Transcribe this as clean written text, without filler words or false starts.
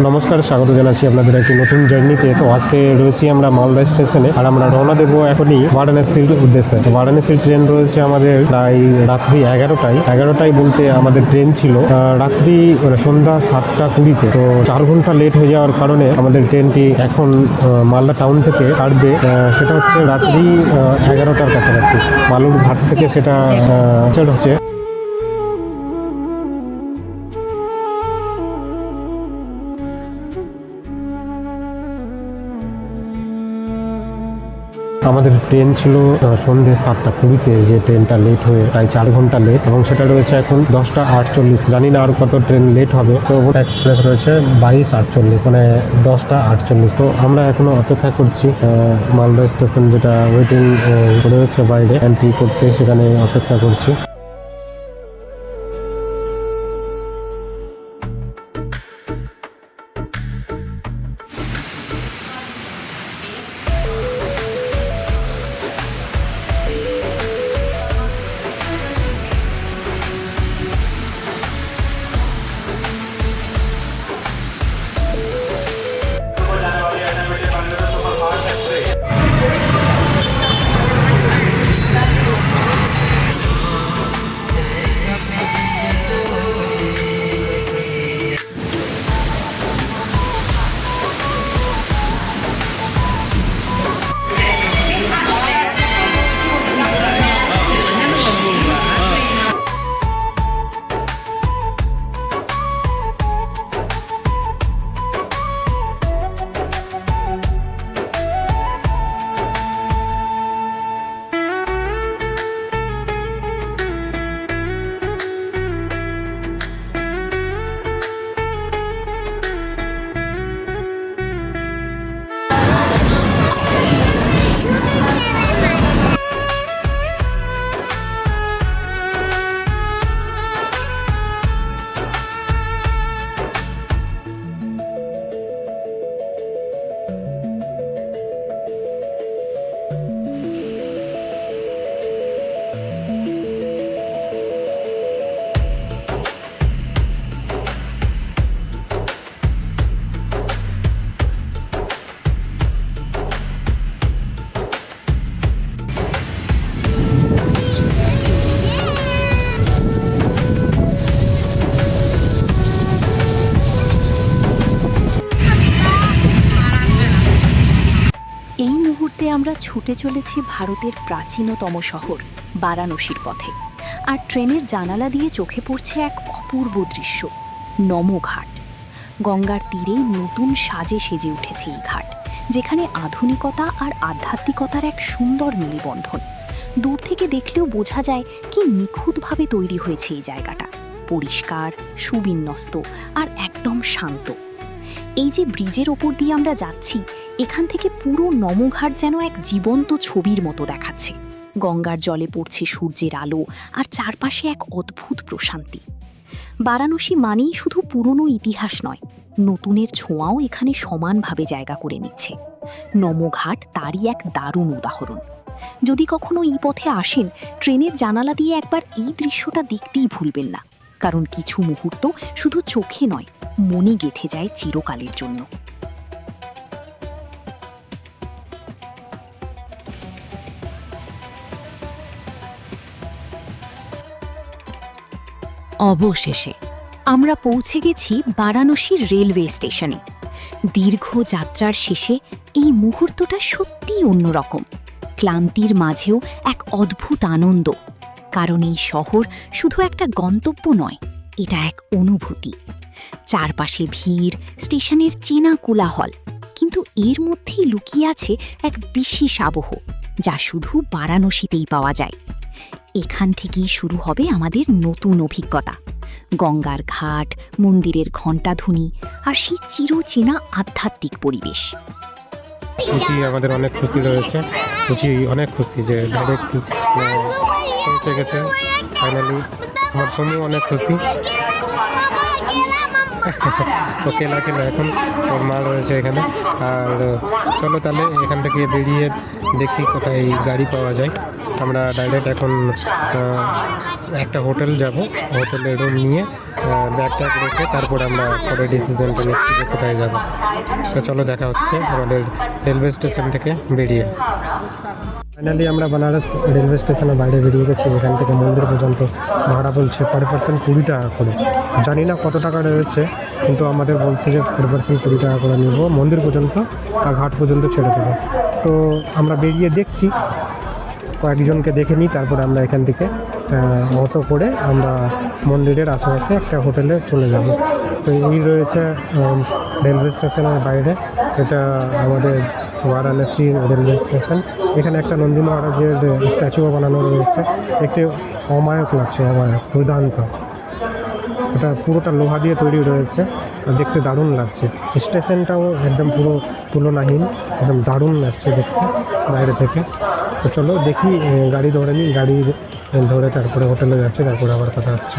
নমস্কার, স্বাগত জানাচ্ছি আপনাদের একটি নতুন জার্নিতে। তো আজকে রয়েছি আমরা মালদা স্টেশনে, আর আমরা রওনা দেবো এখনই বারাণসীর উদ্দেশ্যে। তো বারাণসীর ট্রেন রয়েছে আমাদের প্রায় রাত্রি 11টায় বলতে আমাদের ট্রেন ছিল রাত্রি সন্ধ্যা 7:20-তে। তো 4 ঘন্টা লেট হয়ে যাওয়ার কারণে আমাদের ট্রেনটি এখন মালদা টাউন থেকে কাটবে, সেটা হচ্ছে রাত্রি 11টার কাছাকাছি। বালুরঘাট থেকে সেটা হচ্ছে। আমাদের ট্রেন ছিল সন্ধ্যে 7:20-তে, যে ট্রেনটা লেট হয়ে প্রায় 4 ঘন্টা লেট, এবং সেটা রয়েছে এখন 10:48। জানি না আর কত ট্রেন লেট হবে। তো এক্সপ্রেস রয়েছে 22:48, মানে 10:48। তো আমরা এখনো অপেক্ষা করছি মালদা স্টেশন, যেটা ওয়েটিং রয়েছে বাইরে এন্ট্রি করতে, সেখানে অপেক্ষা করছি। আমরা ছুটে চলেছি ভারতের প্রাচীনতম শহর বারাণসীর পথে। আর ট্রেনের জানালা দিয়ে চোখে পড়ছে এক অপূর্ব দৃশ্য, নমঘাট। গঙ্গার তীরে নতুন সাজে সেজে উঠেছে এই ঘাট, যেখানে আধুনিকতা আর আধ্যাত্মিকতার এক সুন্দর মেলবন্ধন। দূর থেকে দেখলেও বোঝা যায় কি নিখুঁতভাবে তৈরি হয়েছে এই জায়গাটা, পরিষ্কার, সুবিন্যস্ত আর একদম শান্ত। এই যে ব্রিজের ওপর দিয়ে আমরা যাচ্ছি, এখান থেকে পুরো নমঘাট যেন এক জীবন্ত ছবির মতো দেখাচ্ছে। গঙ্গার জলে পড়ছে সূর্যের আলো, আর চারপাশে এক অদ্ভুত প্রশান্তি। বারাণসী মানেই শুধু পুরনো ইতিহাস নয়, নতুনের ছোঁয়াও এখানে সমানভাবে জায়গা করে নিচ্ছে। নমঘাট তারই এক দারুণ উদাহরণ। যদি কখনো এই পথে আসেন, ট্রেনের জানালা দিয়ে একবার এই দৃশ্যটা দেখতেই ভুলবেন না, কারণ কিছু মুহূর্ত শুধু চোখে নয়, মনে গেঁথে যায় চিরকালের জন্য। অবশেষে আমরা পৌঁছে গেছি বারাণসীর রেলওয়ে স্টেশনে। দীর্ঘ যাত্রার শেষে এই মুহূর্তটা সত্যিই অন্যরকম। ক্লান্তির মাঝেও এক অদ্ভুত আনন্দ, কারণ এই শহর শুধু একটা গন্তব্য নয়, এটা এক অনুভূতি। চারপাশে ভিড়, স্টেশনের চেনা কোলাহল, কিন্তু এর মধ্যেই লুকিয়ে আছে এক বিশেষ আবহ, যা শুধু বারাণসীতেই পাওয়া যায়। এখান থেকেই শুরু হবে আমাদের নতুন অভিজ্ঞতা। গঙ্গার ঘাট, মন্দিরের ঘণ্টাধ্বনি আর সেই চিরচেনা আধ্যাত্মিক পরিবেশ। আমাদের অনেক খুশি রয়েছে, অনেক খুশি যে ডাইরেক্ট পৌঁছে গেছে ফাইনালি। আমার সময় অনেক খুশি। তো খেলা এখন ওর মা রয়েছে এখানে। আর চলো তাহলে এখান থেকে বেরিয়ে দেখি কোথায় গাড়ি পাওয়া যায়। আমরা ডাইরেক্ট এখন একটা হোটেল যাব, হোটেলে রুম নিয়ে ব্যাগ ট্যাগ রেখে তারপর আমরা পরে ডিসিশনটা নিচ্ছি যে কোথায় যাব। তো চলো দেখা হচ্ছে আমাদের রেলওয়ে স্টেশন থেকে বেরিয়ে। ফাইনালি আমরা বেনারস রেলওয়ে স্টেশনের বাইরে বেরিয়ে গেছি। এখান থেকে মন্দির পর্যন্ত ভাড়া বলছে পার পার্সন 20 টাকা করে। জানি না কত টাকা রয়েছে, কিন্তু আমাদের বলছে যে পার পার্সন 20 টাকা করে নিব, মন্দির পর্যন্ত আর ঘাট পর্যন্ত ছেড়ে দেবো। তো আমরা বেরিয়ে দেখছি, কয়েকজনকে দেখে নিই, তারপরে আমরা এখান থেকে অটো করে আমরা মন্দিরের আশেপাশে একটা হোটেলে চলে যাব। তো এই রয়েছে রেলওয়ে স্টেশনের বাইরে, এটা আমাদের বারাণসী রেলওয়ে স্টেশন। এখানে একটা নন্দী মহারাজের স্ট্যাচুও বানানো রয়েছে, দেখতে অমায়ক লাগছে, অমায়ক, দুর্দান্ত। এটা পুরোটা লোহা দিয়ে তৈরি রয়েছে আর দেখতে দারুণ লাগছে। স্টেশনটাও একদম পুরো তুলনাহীন, একদম দারুণ লাগছে দেখতে বাইরে থেকে। তো চলো দেখি, গাড়ি ধরে নিই, গাড়ি ধরে তারপরে হোটেলে যাচ্ছি, তারপরে আবার কথা হচ্ছে।